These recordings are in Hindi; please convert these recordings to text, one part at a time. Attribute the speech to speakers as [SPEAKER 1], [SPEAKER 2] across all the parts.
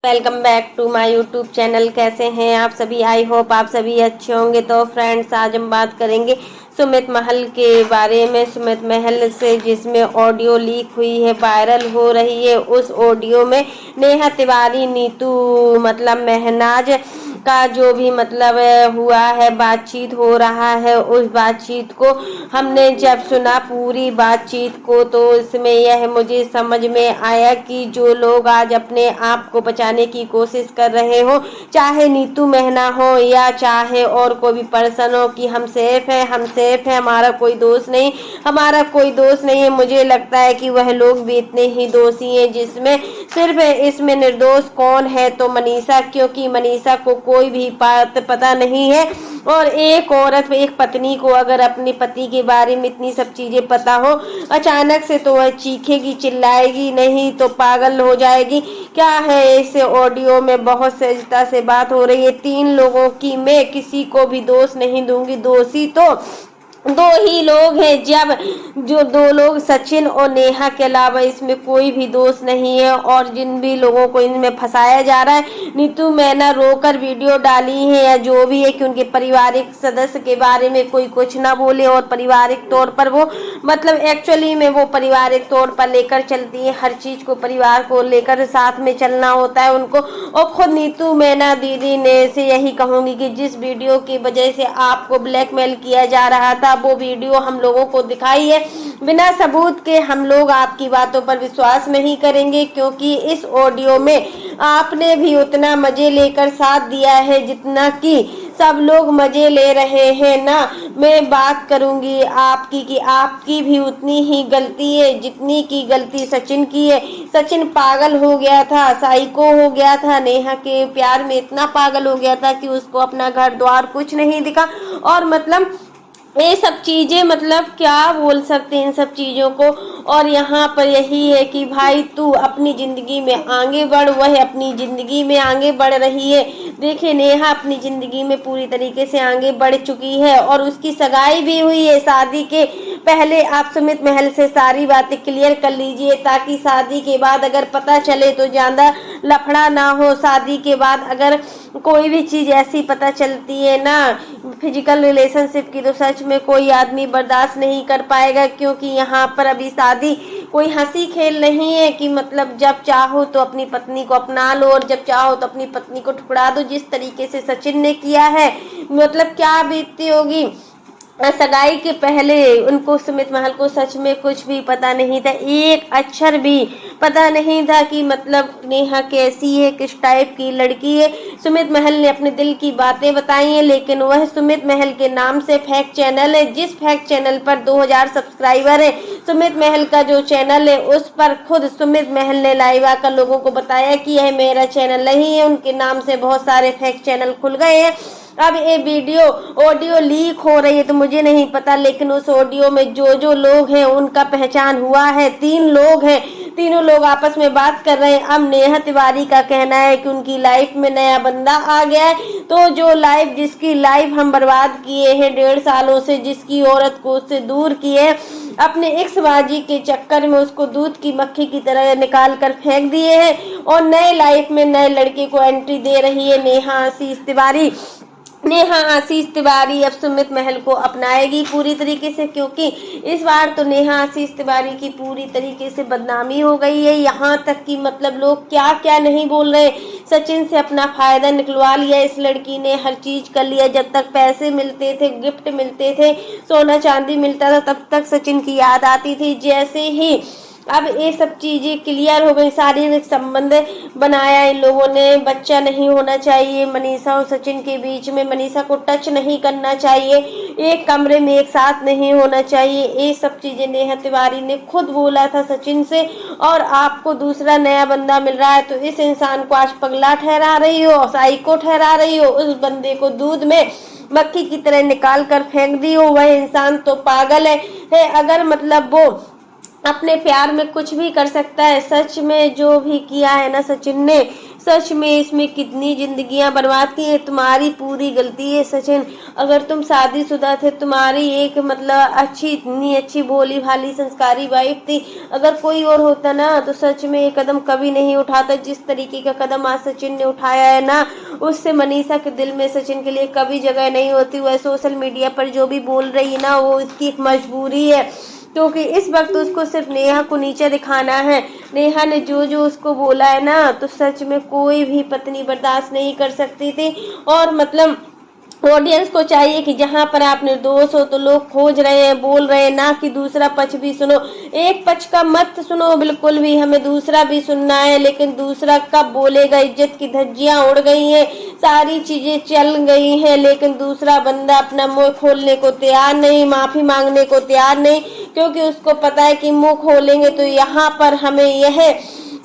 [SPEAKER 1] Welcome back to my YouTube channel. कैसे हैं आप सभी? आई होप आप सभी अच्छे होंगे। तो फ्रेंड्स, आज हम बात करेंगे सुमित महल के बारे में। सुमित महल से जिसमें ऑडियो लीक हुई है, वायरल हो रही है, उस ऑडियो में नेहा तिवारी, नीतू महनाज का जो भी हुआ है, बातचीत हो रहा है, उस बातचीत को हमने जब सुना पूरी बातचीत को, तो इसमें यह मुझे समझ में आया कि जो लोग आज अपने आप को बचाने की कोशिश कर रहे हो, चाहे नीतू मेहना हो या चाहे और कोई भी पर्सन हो, कि हम सेफ हैं, हम सेफ हैं, हमारा कोई दोष नहीं, हमारा कोई दोष नहीं है, मुझे लगता है कि वह लोग भी इतने ही दोषी हैं। जिसमें सिर्फ इसमें निर्दोष कौन है, तो मनीषा, क्योंकि मनीषा को कोई भी बात पता नहीं है। और एक औरत, एक पत्नी को अगर अपने पति के बारे में इतनी सब चीजें पता हो अचानक से, तो वह चीखेगी, चिल्लाएगी नहीं तो पागल हो जाएगी। क्या है इस ऑडियो में? बहुत सहजता से बात हो रही है। 3 लोगों की मैं किसी को भी दोष नहीं दूंगी, दोषी तो 2 ही लोग हैं। जब जो 2 लोग, सचिन और नेहा के अलावा इसमें कोई भी दोष नहीं है। और जिन भी लोगों को इनमें फंसाया जा रहा है, नीतू मैंने रोकर वीडियो डाली है या जो भी है, कि उनके पारिवारिक सदस्य के बारे में कोई कुछ ना बोले, और पारिवारिक तौर पर वो एक्चुअली में वो पारिवारिक तौर पर लेकर चलती है, हर चीज को परिवार को लेकर साथ में चलना होता है उनको। और खुद नीतू मैना दीदी ने से यही कहूंगी कि जिस वीडियो की वजह से आपको ब्लैकमेल किया जा रहा था, वो वीडियो हम लोगों को दिखाई है, बिना सबूत के हम लोग आपकी बातों पर विश्वास नहीं करेंगे, क्योंकि इस ऑडियो में आपने भी उतना मजे लेकर साथ दिया है जितना कि सब लोग मजे ले रहे हैं ना। मैं बात करूंगी आपकी कि आपकी भी उतनी ही गलती है जितनी की गलती सचिन की है। सचिन पागल हो गया था, साइको हो गया था, नेहा के प्यार में इतना पागल हो गया था कि उसको अपना घर द्वार कुछ नहीं दिखा। और ये सब चीजें क्या बोल सकते हैं इन सब चीजों को। और यहाँ पर यही है कि भाई तू अपनी जिंदगी में आगे बढ़, वह अपनी जिंदगी में आगे बढ़ रही है। देखिए, नेहा अपनी जिंदगी में पूरी तरीके से आगे बढ़ चुकी है और उसकी सगाई भी हुई है। शादी के पहले आप सुमित महल से सारी बातें क्लियर कर लीजिए, ताकि शादी के बाद अगर पता चले तो ज्यादा लफड़ा ना हो। शादी के बाद अगर कोई भी चीज ऐसी पता चलती है ना, फिजिकल रिलेशनशिप की, तो सच में कोई आदमी बर्दाश्त नहीं कर पाएगा। क्योंकि यहाँ पर अभी शादी कोई हंसी खेल नहीं है कि जब चाहो तो अपनी पत्नी को अपना लो और जब चाहो तो अपनी पत्नी को ठुकरा दो, जिस तरीके से सचिन ने किया है। क्या बीतती होगी। सगाई के पहले उनको, सुमित महल को सच में कुछ भी पता नहीं था, एक अक्षर भी पता नहीं था कि नेहा कैसी है, किस टाइप की लड़की है। सुमित महल ने अपने दिल की बातें बताई हैं, लेकिन वह सुमित महल के नाम से फेक चैनल है, जिस फेक चैनल पर 2000 सब्सक्राइबर है। सुमित महल का जो चैनल है उस पर खुद सुमित महल ने लाइव आकर लोगों को बताया कि यह मेरा चैनल नहीं है, उनके नाम से बहुत सारे फेक चैनल खुल गए हैं। अब ये वीडियो ऑडियो लीक हो रही है तो मुझे नहीं पता, लेकिन उस ऑडियो में जो लोग हैं उनका पहचान हुआ है। 3 लोग हैं, तीनों लोग आपस में बात कर रहे हैं। अब नेहा तिवारी का कहना है कि उनकी लाइफ में नया बंदा आ गया है, तो जो जिसकी लाइफ हम बर्बाद किए हैं 1.5 सालों से, जिसकी औरत को उससे दूर किए, अपने एक्सबाजी के चक्कर में उसको दूध की मक्खी की तरह निकाल कर फेंक दिए हैं, और नए लाइफ में नए लड़के को एंट्री दे रही है नेहा आशीष तिवारी। नेहा आशीष तिवारी अब सुमित महल को अपनाएगी पूरी तरीके से, क्योंकि इस बार तो नेहा आशीष तिवारी की पूरी तरीके से बदनामी हो गई है। यहाँ तक कि लोग क्या क्या नहीं बोल रहे। सचिन से अपना फायदा निकलवा लिया इस लड़की ने, हर चीज कर लिया। जब तक पैसे मिलते थे, गिफ्ट मिलते थे, सोना चांदी मिलता था, तब तक सचिन की याद आती थी। जैसे ही अब ये सब चीजें क्लियर हो गई, शारीरिक संबंध बनाया इन लोगों ने, बच्चा नहीं होना चाहिए मनीषा और सचिन के बीच में, मनीषा को टच नहीं करना चाहिए, एक कमरे में एक साथ नहीं होना चाहिए, ये सब चीजें नेहा तिवारी ने खुद बोला था सचिन से। और आपको दूसरा नया बंदा मिल रहा है तो इस इंसान को आज पगला ठहरा रही हो, साइको ठहरा रही हो, उस बंदे को दूध में मक्खी की तरह निकाल कर फेंक दी हो, वह इंसान तो पागल है। अगर वो अपने प्यार में कुछ भी कर सकता है, सच में जो भी किया है ना सचिन ने, सच में इसमें कितनी जिंदगियां बर्बाद की है। तुम्हारी पूरी गलती है सचिन। अगर तुम शादीशुदा थे, तुम्हारी एक मतलब अच्छी, इतनी अच्छी भोली भाली संस्कारी वाइफ थी, अगर कोई और होता ना तो सच में ये कदम कभी नहीं उठाता। जिस तरीके का कदम आज सचिन ने उठाया है ना, उससे मनीषा के दिल में सचिन के लिए कभी जगह नहीं होती। वह सोशल मीडिया पर जो भी बोल रही है ना, वो इसकी एक मजबूरी है, क्योंकि इस वक्त उसको सिर्फ नेहा को नीचे दिखाना है। नेहा ने जो जो उसको बोला है ना, तो सच में कोई भी पत्नी बर्दाश्त नहीं कर सकती थी। और मतलब ऑडियंस को चाहिए कि जहां पर आप निर्दोष हो तो लोग खोज रहे हैं, बोल रहे हैं, ना कि दूसरा पक्ष भी सुनो। एक पक्ष का मत सुनो बिल्कुल भी, हमें दूसरा भी सुनना है। लेकिन दूसरा कब बोलेगा? इज्जत की धज्जियां उड़ गई हैं, सारी चीजें चल गई हैं, लेकिन दूसरा बंदा अपना मुंह खोलने को तैयार नहीं, माफी मांगने को तैयार नहीं, क्योंकि उसको पता है कि मुंह खोलेंगे तो यहाँ पर हमें यह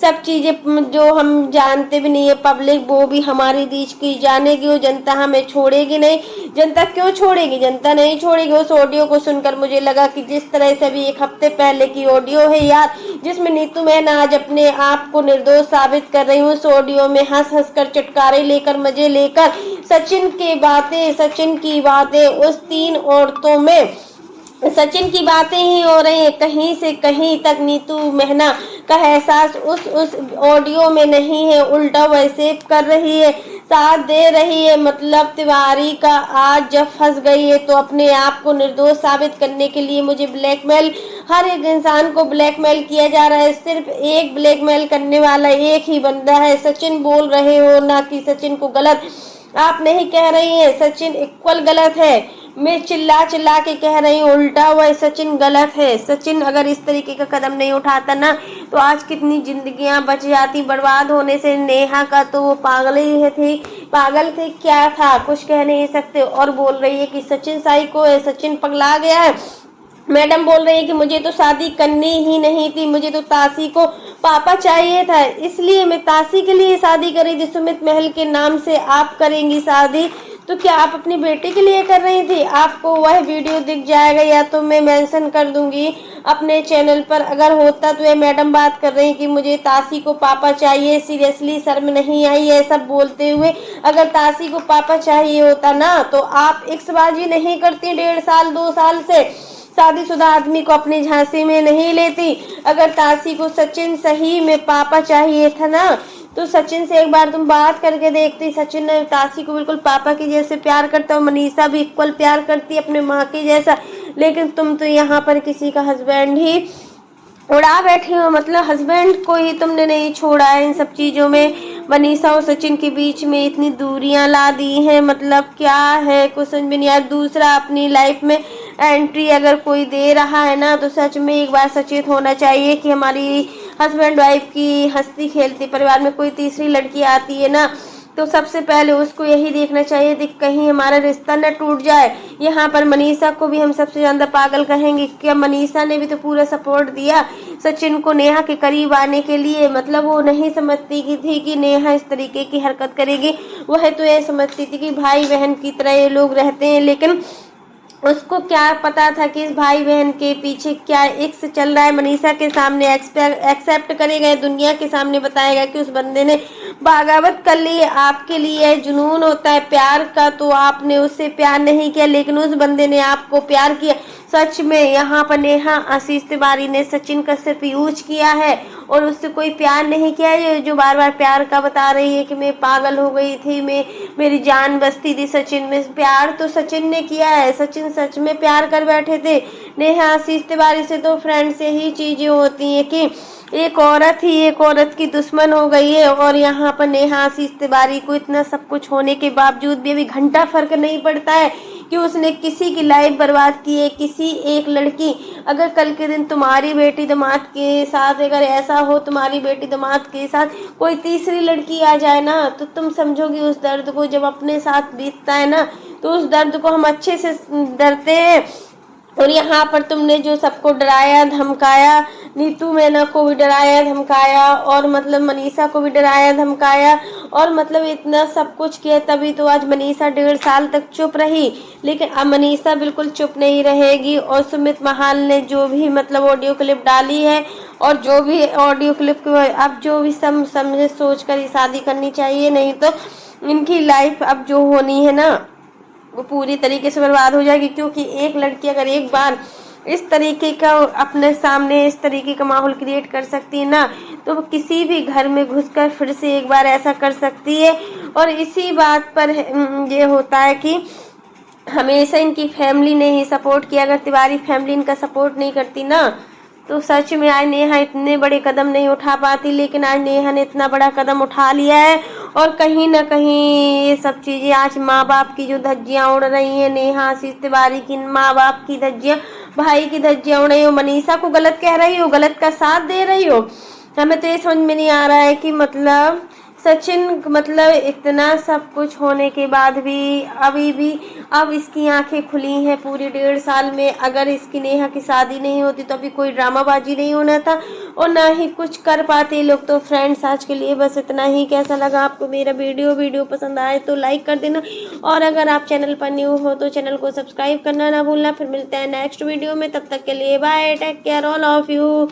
[SPEAKER 1] सब चीजें जो हम जानते भी नहीं है पब्लिक, वो भी हमारी बीच की जानेगी। वो जनता हमें छोड़ेगी नहीं। जनता क्यों छोड़ेगी? जनता नहीं छोड़ेगी। उस ऑडियो को सुनकर मुझे लगा कि जिस तरह से अभी एक हफ्ते पहले की ऑडियो है यार, जिसमें नीतू मैन आज अपने आप को निर्दोष साबित कर रही हूँ। उस ऑडियो में हंस हंस कर, चटकारे लेकर, मजे लेकर सचिन की बातें उस 3 औरतों में सचिन की बातें ही हो रही है। कहीं से कहीं तक नीतू मेहना का एहसास उस ऑडियो में नहीं है, उल्टा वैसे कर रही है, साथ दे रही है। मतलब तिवारी का आज जब फंस गई है तो अपने आप को निर्दोष साबित करने के लिए मुझे ब्लैकमेल, हर एक इंसान को ब्लैकमेल किया जा रहा है। सिर्फ एक ब्लैकमेल करने वाला एक ही बंदा है, सचिन बोल रहे हो ना कि सचिन को गलत आप नहीं कह रही हैं, सचिन इक्वल गलत है। मैं चिल्ला चिल्ला के कह रही हूँ, उल्टा हुआ सचिन गलत है। सचिन अगर इस तरीके का कदम नहीं उठाता ना, तो आज कितनी जिंदगियां बच जाती बर्बाद होने से। नेहा का तो वो पागल थे, क्या था कुछ कह नहीं सकते। और बोल रही है कि सचिन साइको है, सचिन पगला गया है। मैडम बोल रही है कि मुझे तो शादी करनी ही नहीं थी, मुझे तो ताशी को पापा चाहिए था, इसलिए मैं ताशी के लिए शादी करी थी। सुमित महल के नाम से आप करेंगी शादी, तो क्या आप अपनी बेटी के लिए कर रही थी? आपको वह वीडियो दिख जाएगा, या तो मैं मेंशन कर दूंगी अपने चैनल पर। अगर होता तो ये मैडम बात कर रही कि मुझे ताशी को पापा चाहिए। सीरियसली शर्म नहीं आई है सब बोलते हुए? अगर ताशी को पापा चाहिए होता ना, तो आप एक्सबाजी नहीं करती 1.5 साल 2 साल से, शादीशुदा आदमी को अपनी झांसी में नहीं लेती। अगर ताशी को सचिन सही में पापा चाहिए था ना, तो सचिन से एक बार तुम बात करके देखती। सचिन ने ताशी को बिल्कुल पापा की जैसे प्यार करता है, मनीषा भी इक्वल प्यार करती है अपने माँ की जैसा। लेकिन तुम तो यहाँ पर किसी का हस्बैंड ही उड़ा बैठी हो, मतलब हस्बैंड को ही तुमने नहीं छोड़ा है। इन सब चीज़ों में मनीषा और सचिन के बीच में इतनी दूरियां ला दी हैं, मतलब क्या है कुछ समझ में नहीं आया। दूसरा अपनी लाइफ में एंट्री अगर कोई दे रहा है ना, तो सच में एक बार सचेत होना चाहिए कि हमारी हस्बैंड वाइफ की हंसती खेलती परिवार में कोई तीसरी लड़की आती है ना, तो सबसे पहले उसको यही देखना चाहिए कि कहीं हमारा रिश्ता न टूट जाए। यहाँ पर मनीषा को भी हम सबसे ज़्यादा पागल कहेंगे। क्या मनीषा ने भी तो पूरा सपोर्ट दिया सचिन को नेहा के करीब आने के लिए। मतलब वो नहीं समझती की थी कि नेहा इस तरीके की हरकत करेगी, वह तो ये समझती थी कि भाई बहन की तरह ये लोग रहते हैं। लेकिन उसको क्या पता था कि इस भाई बहन के पीछे क्या इश्क चल रहा है। मनीषा के सामने एक्सेप्ट करेगा, दुनिया के सामने बताएगा कि उस बंदे ने बगावत कर ली है। आपके लिए जुनून होता है प्यार का, तो आपने उससे प्यार नहीं किया, लेकिन उस बंदे ने आपको प्यार किया। सच में यहाँ पर नेहा आशीष तिवारी ने सचिन का सिर्फ यूज किया है और उससे कोई प्यार नहीं किया है। जो बार बार प्यार का बता रही है कि मैं पागल हो गई थी, मेरी जान बसती थी सचिन में, प्यार तो सचिन ने किया है। सचिन सच में प्यार कर बैठे थे। नेहा आशीष तिवारी से तो फ्रेंड से ही चीजें होती हैं कि एक औरत ही एक औरत की दुश्मन हो गई है। और यहाँ पर नेहा आशीष तिवारी को इतना सब कुछ होने के बावजूद भी अभी घंटा फर्क नहीं पड़ता है कि उसने किसी की लाइफ बर्बाद की है, किसी एक लड़की। अगर कल के दिन तुम्हारी बेटी दामाद के साथ अगर ऐसा हो, तुम्हारी बेटी दामाद के साथ कोई तीसरी लड़की आ जाए ना, तो तुम समझोगी उस दर्द को। जब अपने साथ बीतता है ना, तो उस दर्द को हम अच्छे से डरते हैं। और यहाँ पर तुमने जो सबको डराया धमकाया, नीतू मैना को भी डराया धमकाया, और मतलब मनीषा को भी डराया धमकाया, और मतलब इतना सब कुछ किया, तभी तो आज मनीषा 1.5 साल तक चुप रही। लेकिन अब मनीषा बिल्कुल चुप नहीं रहेगी, और सुमित महाल ने जो भी मतलब ऑडियो क्लिप डाली है, और जो भी ऑडियो क्लिप को अब जो भी समझे सोच कर ही शादी करनी चाहिए, नहीं तो इनकी लाइफ अब जो होनी है ना वो पूरी तरीके से बर्बाद हो जाएगी। क्योंकि एक लड़की अगर एक बार इस तरीके का अपने सामने इस तरीके का माहौल क्रिएट कर सकती है ना, तो वो किसी भी घर में घुसकर फिर से एक बार ऐसा कर सकती है। और इसी बात पर ये होता है कि हमेशा इनकी फैमिली ने ही सपोर्ट किया। अगर तिवारी फैमिली इनका सपोर्ट नहीं करती ना, तो सच में आज नेहा इतने बड़े कदम नहीं उठा पाती। लेकिन आज नेहा ने इतना बड़ा कदम उठा लिया है, और कहीं ना कहीं ये सब चीज़ें आज माँ बाप की जो धज्जियाँ उड़ रही हैं, नेहा आशीष तिवारी की माँ बाप की धज्जियाँ, भाई की धज्जियाँ उड़ रही हो, मनीषा को गलत कह रही हो, गलत का साथ दे रही हो। हमें तो ये समझ में नहीं आ रहा है कि मतलब सचिन मतलब इतना सब कुछ होने के बाद भी अभी भी अब इसकी आंखें खुली हैं पूरी 1.5 साल में। अगर इसकी नेहा की शादी नहीं होती तो अभी कोई ड्रामाबाजी नहीं होना था, और ना ही कुछ कर पाते लोग। तो फ्रेंड्स आज के लिए बस इतना ही। कैसा लगा आपको मेरा वीडियो पसंद आए तो लाइक कर देना, और अगर आप चैनल पर न्यू हो तो चैनल को सब्सक्राइब करना ना भूलना। फिर मिलते हैं नेक्स्ट वीडियो में, तब तक के लिए bye, take care all of you.